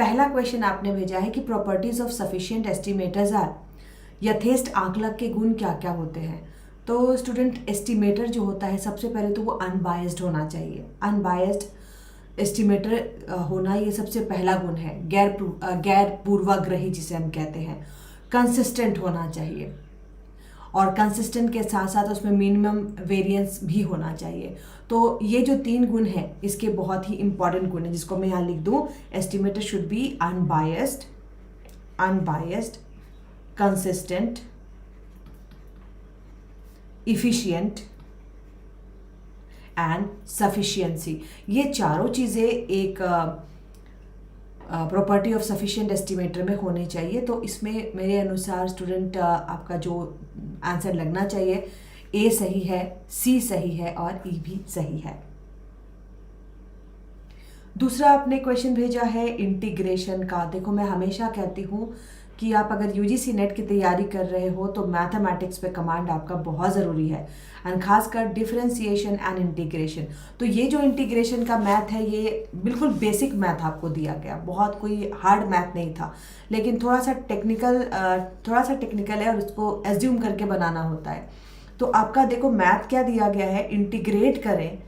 पहला क्वेश्चन आपने भेजा है कि properties of sufficient estimators are, यथेष्ट आकलक के गुण क्या क्या होते हैं। तो स्टूडेंट एस्टिमेटर जो होता है सबसे पहले तो वो अनबायस्ड होना चाहिए। अनबायस्ड एस्टिमेटर होना ये सबसे पहला गुण है। गैर पूर्वाग्रही जिसे हम कहते हैं। कंसिस्टेंट होना चाहिए, और कंसिस्टेंट के साथ साथ उसमें मिनिमम वेरिएंस भी होना चाहिए। तो ये जो 3 गुण हैं इसके बहुत ही इंपॉर्टेंट गुण है, जिसको मैं यहाँ लिख दूँ। Estimator should be unbiased, consistent, efficient and sufficiency. ये चारों चीज़ें एक प्रॉपर्टी ऑफ सफिशिएंट एस्टिमेटर में होनी चाहिए। तो इसमें मेरे अनुसार स्टूडेंट आपका जो आंसर लगना चाहिए, ए सही है, सी सही है और ई भी सही है। दूसरा आपने क्वेश्चन भेजा है इंटीग्रेशन का। देखो मैं हमेशा कहती हूँ कि आप अगर यूजीसी नेट की तैयारी कर रहे हो तो मैथमेटिक्स पे कमांड आपका बहुत ज़रूरी है, एंड खासकर डिफरेंशिएशन एंड इंटीग्रेशन। तो ये जो इंटीग्रेशन का मैथ है ये बिल्कुल बेसिक मैथ आपको दिया गया, बहुत कोई हार्ड मैथ नहीं था, लेकिन थोड़ा सा टेक्निकल है और उसको एज्यूम करके बनाना होता है। तो आपका देखो मैथ क्या दिया गया है, इंटीग्रेट करें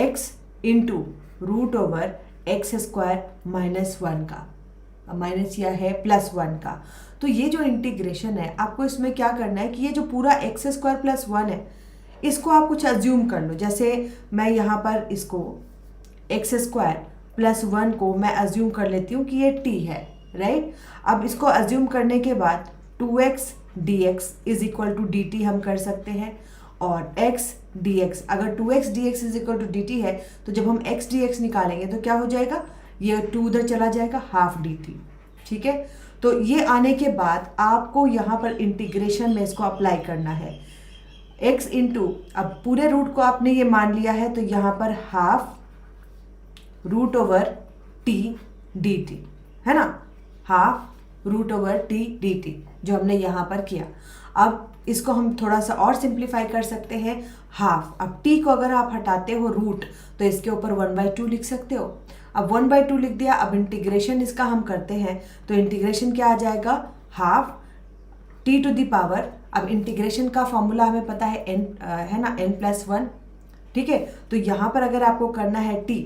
x into root over x square -1 का, माइनस या है +1 का। तो ये जो इंटीग्रेशन है आपको इसमें क्या करना है कि ये जो पूरा एक्स स्क्वायर +1 है इसको आप कुछ अज्यूम कर लो। जैसे मैं यहाँ पर इसको एक्स स्क्वायर +1 को मैं अज्यूम कर लेती हूँ कि ये t है, राइट। अब इसको अज्यूम करने के बाद 2x dx is equal to dt हम कर सकते हैं, और x dx, अगर 2x dx is equal to dt है तो जब हम x dx निकालेंगे तो क्या हो जाएगा, ये 2 उधर चला जाएगा, हाफ dt, ठीक है। तो ये आने के बाद आपको यहाँ पर इंटीग्रेशन में इसको अप्लाई करना है। x इंटू, अब पूरे रूट को आपने ये मान लिया है तो यहाँ पर half root over t dt है ना, half root over t dt जो हमने यहाँ पर किया। अब इसको हम थोड़ा सा और सिंप्लीफाई कर सकते हैं, हाफ। अब t को अगर आप हटाते हो रूट तो इसके ऊपर 1/2 लिख सकते हो। अब 1/2 लिख दिया। अब इंटीग्रेशन इसका हम करते हैं तो इंटीग्रेशन क्या आ जाएगा, half t to the power, अब इंटीग्रेशन का फॉर्मूला हमें पता है n है ना, n+1, ठीक है। तो यहाँ पर अगर आपको करना है t,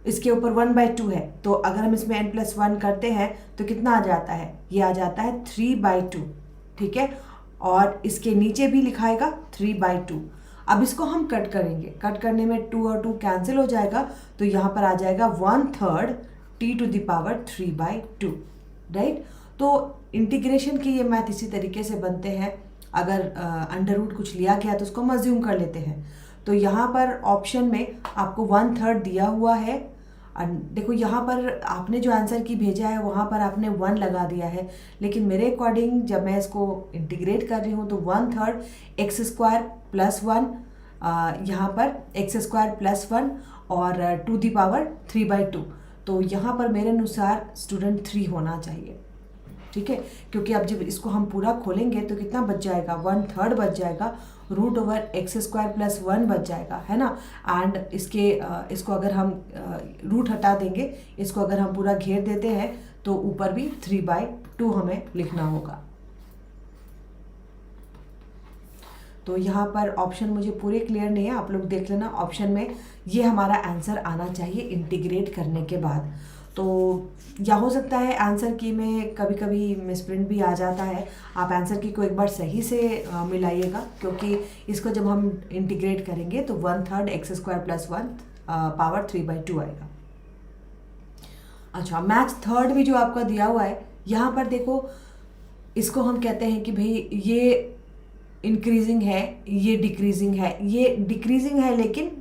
इसके ऊपर 1/2 है, तो अगर हम इसमें n+1 करते हैं तो कितना आ जाता है, ये आ जाता है 3/2, ठीक है। और इसके नीचे भी लिखाएगा 3/2। अब इसको हम कट करेंगे, कट करने में 2 और 2 कैंसिल हो जाएगा, तो यहाँ पर आ जाएगा 1/3 t to the power 3/2, right. तो इंटीग्रेशन के ये मैथ इसी तरीके से बनते हैं। अगर अंडर रूट कुछ लिया गया तो उसको हम अज्यूम कर लेते हैं। तो यहाँ पर ऑप्शन में आपको 1/3 दिया हुआ है। देखो यहाँ पर आपने जो आंसर की भेजा है वहाँ पर आपने 1 लगा दिया है, लेकिन मेरे अकॉर्डिंग जब मैं इसको इंटीग्रेट कर रही हूँ तो 1/3 एक्स स्क्वायर +1, यहाँ पर एक्स स्क्वायर +1 और टू दी पावर 3/2। तो यहाँ पर मेरे अनुसार स्टूडेंट 3 होना चाहिए, ठीक है। क्योंकि अब जब इसको हम पूरा खोलेंगे तो कितना बच जाएगा, 1/3 बच जाएगा, रूट ओवर एक्स स्क्वायर +1 बच जाएगा, है ना। एंड इसको अगर हम रूट हटा देंगे, इसको अगर हम पूरा घेर देते हैं तो ऊपर भी 3/2 हमें लिखना होगा। तो यहाँ पर ऑप्शन मुझे पूरे क्लियर नहीं है, आप लोग देख लेना। ऑप्शन में ये हमारा आंसर आना चाहिए इंटीग्रेट करने के बाद। तो या हो सकता है आंसर की में कभी कभी मिसप्रिंट भी आ जाता है, आप आंसर की को एक बार सही से मिलाइएगा, क्योंकि इसको जब हम इंटीग्रेट करेंगे तो 1/3 एक्स स्क्वायर +1 पावर 3/2 आएगा। अच्छा, मैच थर्ड भी जो आपका दिया हुआ है, यहाँ पर देखो इसको हम कहते हैं कि भाई ये इंक्रीजिंग है, ये डिक्रीजिंग है, ये डिक्रीजिंग है लेकिन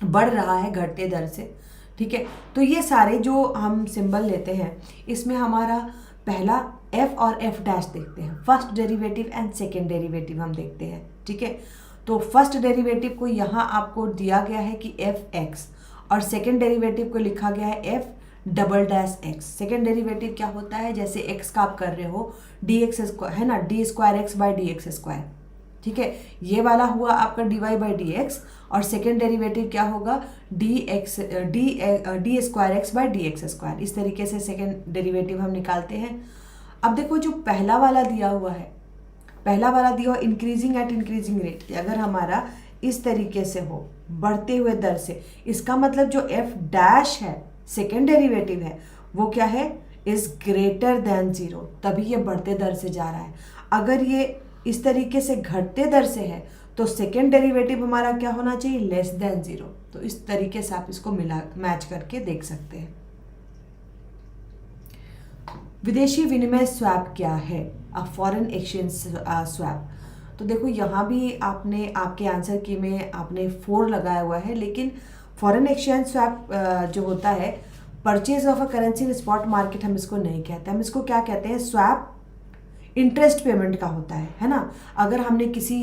बढ़ रहा है घटते दर से, ठीक है। तो ये सारे जो हम सिंबल लेते हैं इसमें हमारा पहला f और f डैश देखते हैं, first derivative and second derivative हम देखते हैं, ठीक है। तो फर्स्ट डेरिवेटिव को यहाँ आपको दिया गया है कि fx, और सेकेंड डेरिवेटिव को लिखा गया है f"x। सेकेंड डेरिवेटिव क्या होता है, जैसे x का आप कर रहे हो dx स्क्वायर है ना, d square x by dx square, ठीक है, ये वाला हुआ आपका dy/dx और सेकेंड डेरिवेटिव क्या होगा D square x by D x square. इस तरीके से सेकेंड डेरिवेटिव हम निकालते हैं। अब देखो जो पहला वाला दिया हुआ है, पहला वाला दिया हुआ इंक्रीजिंग एट इंक्रीजिंग रेट, अगर हमारा इस तरीके से हो बढ़ते हुए दर से, इसका मतलब जो एफ डैश है सेकेंड डेरिवेटिव है वो क्या है इज ग्रेटर देन 0, तभी ये बढ़ते दर से जा रहा है। अगर ये इस तरीके से घटते दर से है तो सेकेंड डेरिवेटिव हमारा क्या होना चाहिए लेस देन 0। तो इस तरीके से आप इसको मैच करके देख सकते हैं। विदेशी विनिमय स्वैप क्या है? A foreign exchange swap. तो देखो यहाँ भी आपने आपके आंसर की में आपने 4 लगाया हुआ है, लेकिन फॉरेन एक्सचेंज स्वैप जो होता है purchase of a currency in spot market हम इसको नहीं कहते, हम इसको क्या कहते हैं स्वैप इंटरेस्ट पेमेंट का होता है ना। अगर हमने किसी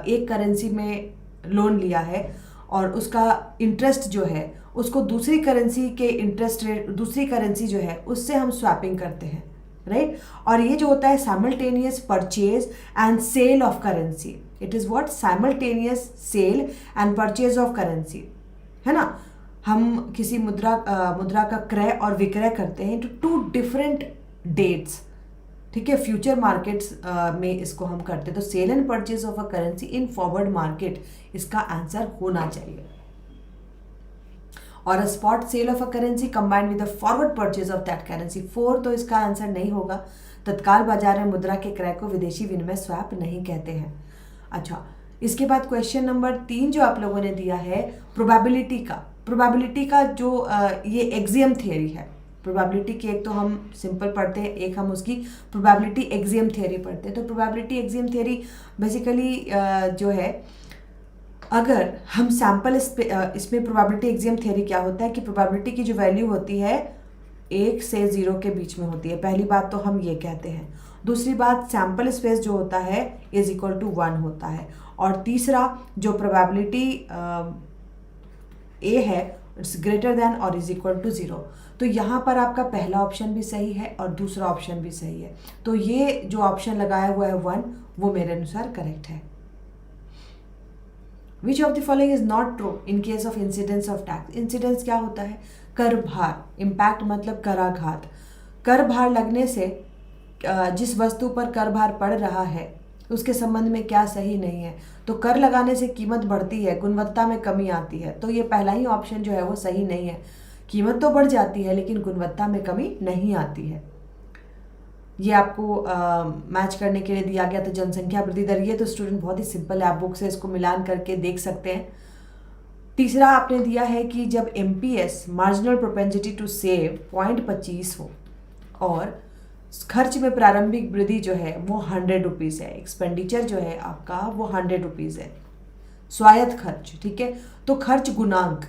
एक करेंसी में लोन लिया है और उसका इंटरेस्ट जो है उसको दूसरी करेंसी के इंटरेस्ट रेट, दूसरी करेंसी जो है उससे हम स्वैपिंग करते हैं, राइट। और ये जो होता है simultaneous purchase and sale of currency, it is what simultaneous sale and purchase of currency, है ना। हम किसी मुद्रा का क्रय और विक्रय करते हैं टू डिफरेंट डेट्स, ठीक है, फ्यूचर मार्केट्स में इसको हम करते हैं। तो sale and purchase of a currency in forward market इसका आंसर होना चाहिए। और spot sale of a currency combined with the forward purchase of that currency, 4 तो इसका आंसर नहीं होगा। तत्काल बाजार में मुद्रा के क्रय को विदेशी विनिमय स्वैप नहीं कहते हैं। अच्छा, इसके बाद क्वेश्चन नंबर 3 जो आप लोगों ने दिया है प्रोबेबिलिटी का जो ये एक्सियम थियरी है। प्रोबेबिलिटी की एक तो हम सिंपल पढ़ते हैं, एक हम उसकी प्रोबेबिलिटी एक्सियम थियरी पढ़ते हैं। तो प्रोबेबिलिटी एक्सियम थियरी बेसिकली जो है, अगर हम सैंपल इसमें प्रोबेबिलिटी एक्सियम थियरी क्या होता है कि प्रोबेबिलिटी की जो वैल्यू होती है 1 से 0 के बीच में होती है, पहली बात तो हम ये कहते हैं। दूसरी बात सैंपल स्पेस जो होता है इज इक्वल टू 1 होता है। और तीसरा जो प्रोबेबिलिटी ए है इट्स ग्रेटर देन और इज इक्वल टू 0। तो यहाँ पर आपका पहला ऑप्शन भी सही है और दूसरा ऑप्शन भी सही है। तो ये जो ऑप्शन लगाया हुआ है 1 वो मेरे अनुसार करेक्ट है। Which of the following is not true in case of incidence of tax? Incidence क्या होता है? कर भार, इम्पैक्ट मतलब कराघात। कर भार लगने से जिस वस्तु पर कर भार पड़ रहा है उसके संबंध में क्या सही नहीं है? तो कर लगाने से कीमत बढ़ती है, गुणवत्ता में कमी आती है। तो ये पहला ही ऑप्शन जो है वो सही नहीं है। कीमत तो बढ़ जाती है लेकिन गुणवत्ता में कमी नहीं आती है। ये आपको मैच करने के लिए दिया गया। तो जनसंख्या वृद्धि दर, ये तो स्टूडेंट बहुत ही सिंपल है, आप बुक से इसको मिलान करके देख सकते हैं। तीसरा आपने दिया है कि जब MPS marginal propensity to save 0.25 हो और खर्च में प्रारंभिक वृद्धि जो है वो 100 रुपीज़ है, एक्सपेंडिचर जो है आपका वो 100 रुपीज़ है, स्वायत्त खर्च, ठीक है। तो खर्च गुणांक,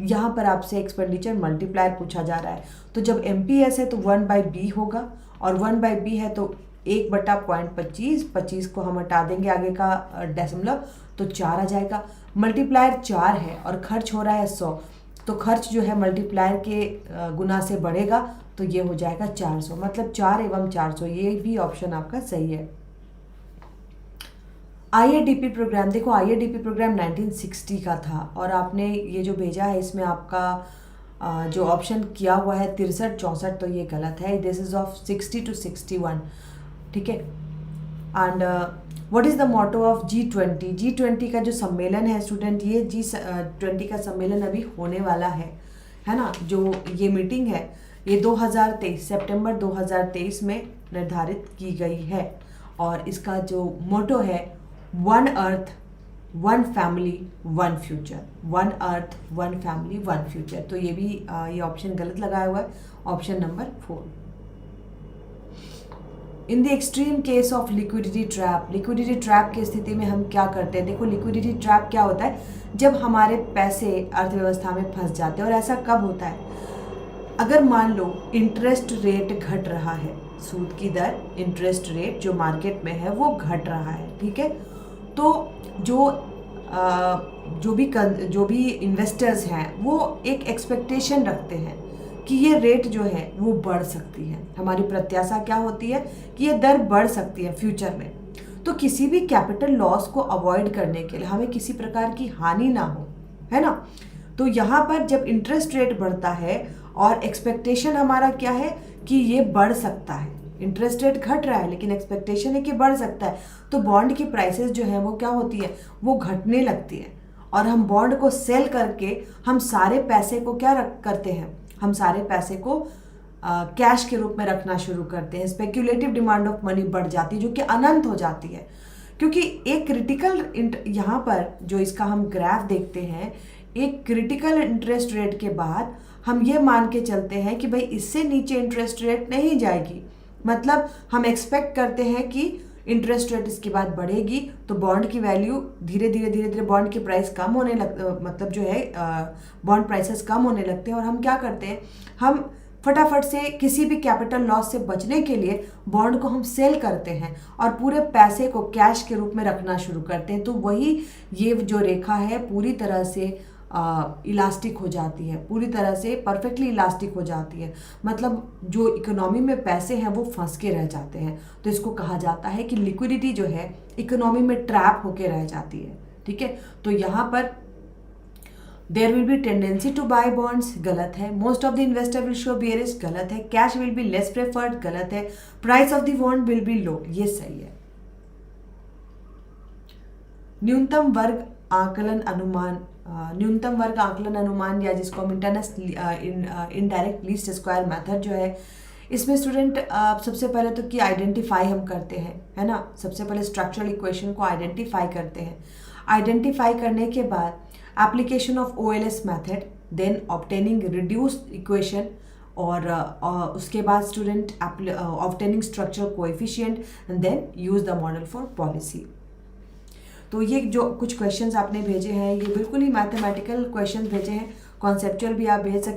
यहाँ पर आपसे एक्सपेंडिचर मल्टीप्लायर पूछा जा रहा है। तो जब MPS है तो 1/B होगा और 1/B है तो 1/0.25, 25 को हम हटा देंगे आगे का डेसिमलर तो 4 आ जाएगा। मल्टीप्लायर 4 है और खर्च हो रहा है 100, तो खर्च जो है मल्टीप्लायर के गुना से बढ़ेगा तो ये हो जाएगा 400, मतलब 4 एवं 400, ये भी ऑप्शन आपका सही है। IADP प्रोग्राम, देखो IADP प्रोग्राम 1960 का था और आपने ये जो भेजा है इसमें आपका जो ऑप्शन किया हुआ है 63, 64, तो ये गलत है। दिस इज ऑफ 60 to 61, ठीक है। And what is the motto of G20? G20 का जो सम्मेलन है स्टूडेंट, ये G20 का सम्मेलन अभी होने वाला है ना। जो ये मीटिंग है ये 2023 सितंबर 2023 में निर्धारित की गई है और इसका जो मोटो है 1 अर्थ 1 फैमिली 1 फ्यूचर, 1 अर्थ 1 फैमिली 1 फ्यूचर। तो ये भी ये ऑप्शन गलत लगाया हुआ है, option number 4। In the extreme case of liquidity trap, liquidity trap की स्थिति में हम क्या करते हैं? देखो लिक्विडिटी ट्रैप क्या होता है, जब हमारे पैसे अर्थव्यवस्था में फंस जाते हैं। और ऐसा कब होता है? अगर मान लो इंटरेस्ट रेट घट रहा है, सूद की दर, इंटरेस्ट रेट जो मार्केट में है वो घट रहा है, ठीक है। तो जो भी इन्वेस्टर्स हैं वो एक एक्सपेक्टेशन रखते हैं कि ये रेट जो है वो बढ़ सकती है। हमारी प्रत्याशा क्या होती है कि ये दर बढ़ सकती है फ्यूचर में। तो किसी भी कैपिटल लॉस को अवॉइड करने के लिए, हमें किसी प्रकार की हानि ना हो, है ना, तो यहाँ पर जब इंटरेस्ट रेट बढ़ता है और एक्सपेक्टेशन हमारा क्या है कि ये बढ़ सकता है, इंटरेस्ट रेट घट रहा है लेकिन एक्सपेक्टेशन है कि बढ़ सकता है, तो बॉन्ड की प्राइसेस जो है वो क्या होती है, वो घटने लगती है। और हम बॉन्ड को सेल करके हम सारे पैसे को क्या करते हैं, हम सारे पैसे को कैश के रूप में रखना शुरू करते हैं। स्पेक्यूलेटिव डिमांड ऑफ मनी बढ़ जाती है जो कि अनंत हो जाती है, क्योंकि एक क्रिटिकल यहाँ पर जो इसका हम ग्राफ देखते हैं, एक क्रिटिकल इंटरेस्ट रेट के बाद हम ये मान के चलते हैं कि भाई इससे नीचे इंटरेस्ट रेट नहीं जाएगी, मतलब हम एक्सपेक्ट करते हैं कि इंटरेस्ट रेट इसके बाद बढ़ेगी, तो बॉन्ड की वैल्यू धीरे धीरे बॉन्ड की प्राइस कम होने मतलब जो है बॉन्ड प्राइसेस कम होने लगते हैं। और हम क्या करते हैं, हम फटाफट से किसी भी कैपिटल लॉस से बचने के लिए बॉन्ड को हम सेल करते हैं और पूरे पैसे को कैश के रूप में रखना शुरू करते हैं। तो वही ये जो रेखा है पूरी तरह से इलास्टिक हो जाती है, पूरी तरह से परफेक्टली इलास्टिक हो जाती है, मतलब जो इकोनॉमी में पैसे हैं वो फंस के रह जाते हैं। तो इसको कहा जाता है कि लिक्विडिटी जो है इकोनॉमी में ट्रैप होके रह जाती है, ठीक है। तो यहाँ पर there will be tendency to buy bonds, गलत है। Most of the investor will show bearish, गलत है। Cash will be less preferred, गलत है। Price of the bond will be low, ये सही है। न्यूनतम वर्ग आकलन अनुमान, न्यूनतम वर्ग आकलन अनुमान या जिसको हम इनडायरेक्ट लीस्ट स्क्वायर मेथड जो है, इसमें स्टूडेंट सबसे पहले तो कि आइडेंटिफाई हम करते हैं, है ना, सबसे पहले स्ट्रक्चरल इक्वेशन को आइडेंटिफाई करते हैं। आइडेंटिफाई करने के बाद application of OLS method, then obtaining reduced equation, और उसके बाद student obtaining structural coefficient and then use the model for policy. तो ये जो कुछ क्वेश्चंस आपने भेजे हैं ये बिल्कुल ही मैथमेटिकल क्वेश्चंस भेजे हैं, कॉन्सेप्चुअल भी आप भेज सकते हैं।